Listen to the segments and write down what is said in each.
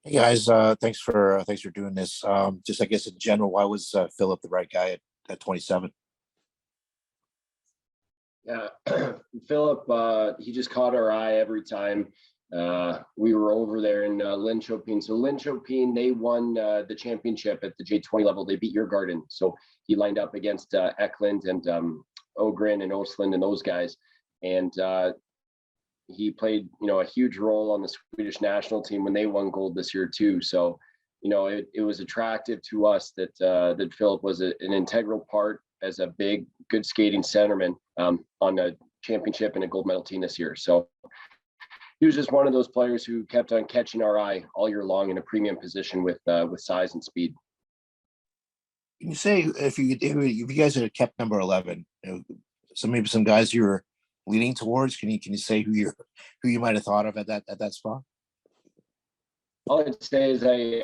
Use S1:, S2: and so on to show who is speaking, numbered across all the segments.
S1: Hey guys, thanks for doing this. Just I guess in general, why was Philip the right guy at 27?
S2: Yeah, Philip, he just caught our eye every time we were over there in Linköping. So Linköping, they won the championship at the J20 level. They beat your garden. So he lined up against Eklund and Ogren and Osland and those guys. And he played, a huge role on the Swedish national team when they won gold this year too. So, it was attractive to us that Philip was an integral part as a big, good skating centerman on a championship and a gold medal team this year. So he was just one of those players who kept on catching our eye all year long in a premium position with size and speed.
S1: Can you say if you guys had kept number 11, maybe some guys you were leaning towards? Can you say who you might have thought of at that spot?
S2: All I'd say is I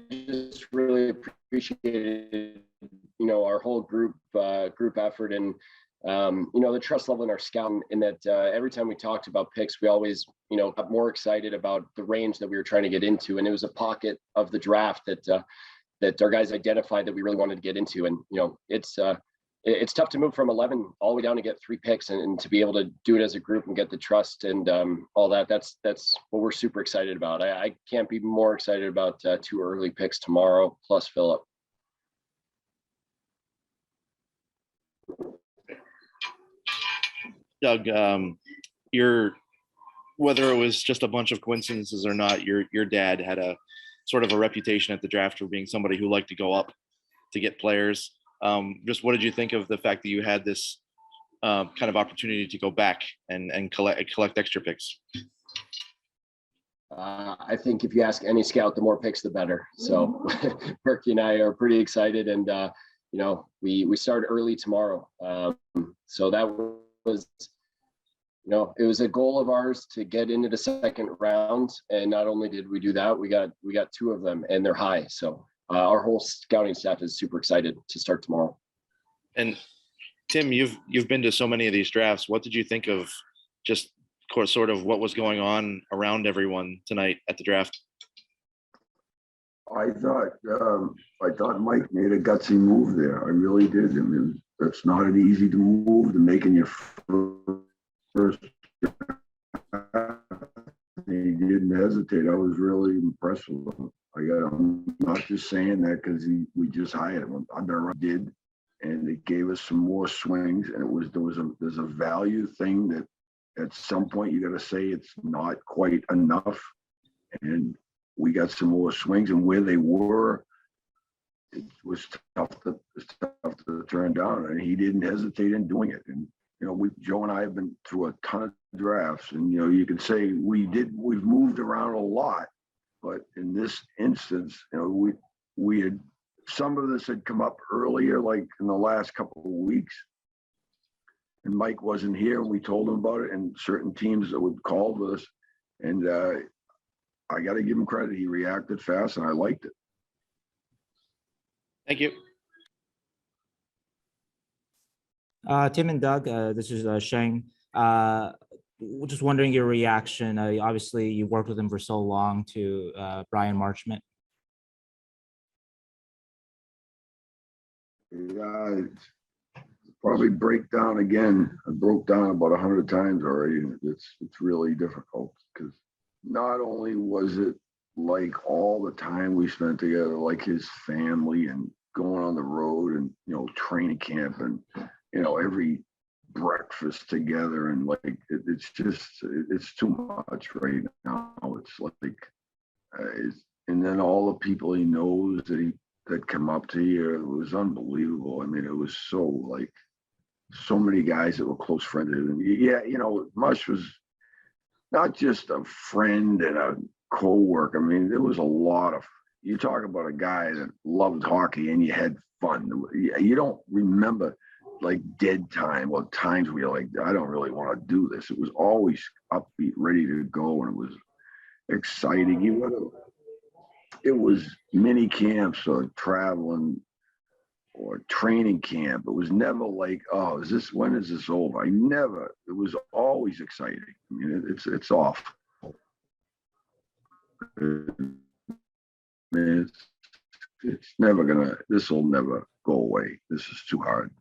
S2: just really appreciated our whole group effort and the trust level in our scouting, in that every time we talked about picks, we always got more excited about the range that we were trying to get into, and it was a pocket of the draft that our guys identified that we really wanted to get into. And it's tough to move from 11 all the way down to get 3 picks, and to be able to do it as a group and get the trust and all that. That's what we're super excited about. I can't be more excited about 2 early picks tomorrow plus Philip.
S3: Doug, your whether it was just a bunch of coincidences or not, your dad had a sort of a reputation at the draft for being somebody who liked to go up to get players. Just what did you think of the fact that you had this kind of opportunity to go back and collect extra picks?
S2: I think if you ask any scout, the more picks, the better. So Burke and I are pretty excited, and we start early tomorrow. So that was, it was a goal of ours to get into the second round, and not only did we do that, we got 2 of them, and they're high. So our whole scouting staff is super excited to start tomorrow.
S3: And Tim, you've been to so many of these drafts. What did you think of just sort of what was going on around everyone tonight at the draft?
S4: I thought Mike made a gutsy move there. I really did. I mean, that's not an easy move to make in your first. He didn't hesitate. I was really impressed with him. I'm not just saying that because we just hired him. I did, and it gave us some more swings. And there's a value thing that at some point you got to say it's not quite enough, and we got some more swings. And where they were, it was tough to turn down, and he didn't hesitate in doing it. And Joe and I have been through a ton of drafts, and you could say we've moved around a lot, but in this instance, we had, some of this had come up earlier, like in the last couple of weeks, and Mike wasn't here, and we told him about it, and certain teams that would call with us, and I got to give him credit. He reacted fast, and I liked it.
S3: Thank you.
S5: Tim and Doug, this is Shane. Just wondering your reaction. Obviously, you worked with him for so long, to Brian Marshman.
S4: Yeah, probably break down again. I broke down about 100 times already. It's really difficult because not only was it like all the time we spent together, like his family and going on the road and training camp and every breakfast together, and like it's too much right now. It's like and then all the people he knows that come up to you, it was unbelievable. I mean, it was so many guys that were close friends. And yeah, Mush was not just a friend and a co-worker. I mean, there was a lot of, you talk about a guy that loved hockey and you had fun. You don't remember like dead time or times where you're like, I don't really want to do this. It was always upbeat, ready to go, and it was exciting. It was mini camps or traveling or training camp. It was never like, oh, when is this over? It was always exciting. I mean, it's off. mean, it's never gonna, this will never go away. This is too hard.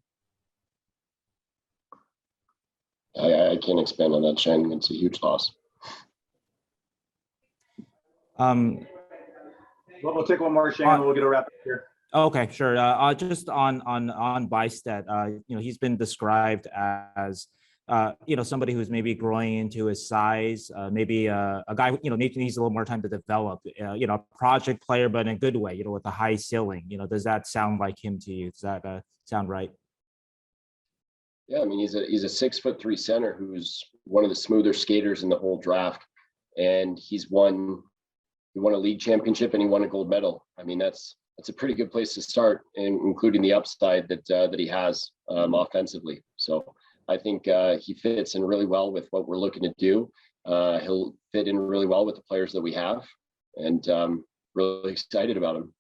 S2: I can't expand on that, Shane. It's a huge loss.
S6: We'll take one more, Shane, and we'll get a wrap up here.
S5: Okay, sure. Just on Bystedt, he's been described as somebody who's maybe growing into his size, maybe a guy maybe needs a little more time to develop. A project player, but in a good way. With a high ceiling. Does that sound like him to you? Does that sound right?
S2: Yeah, I mean, he's a 6'3" center who's one of the smoother skaters in the whole draft, and he won a league championship and he won a gold medal. I mean, that's a pretty good place to start, including the upside that he has offensively. So I think he fits in really well with what we're looking to do. He'll fit in really well with the players that we have, and really excited about him.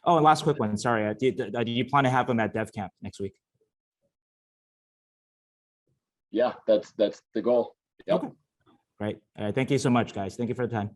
S5: Oh, and last quick one. Sorry, do you plan to have him at Dev Camp next week?
S2: Yeah, that's the goal. Yep.
S5: Okay. Great. All right. Thank you so much, guys. Thank you for the time.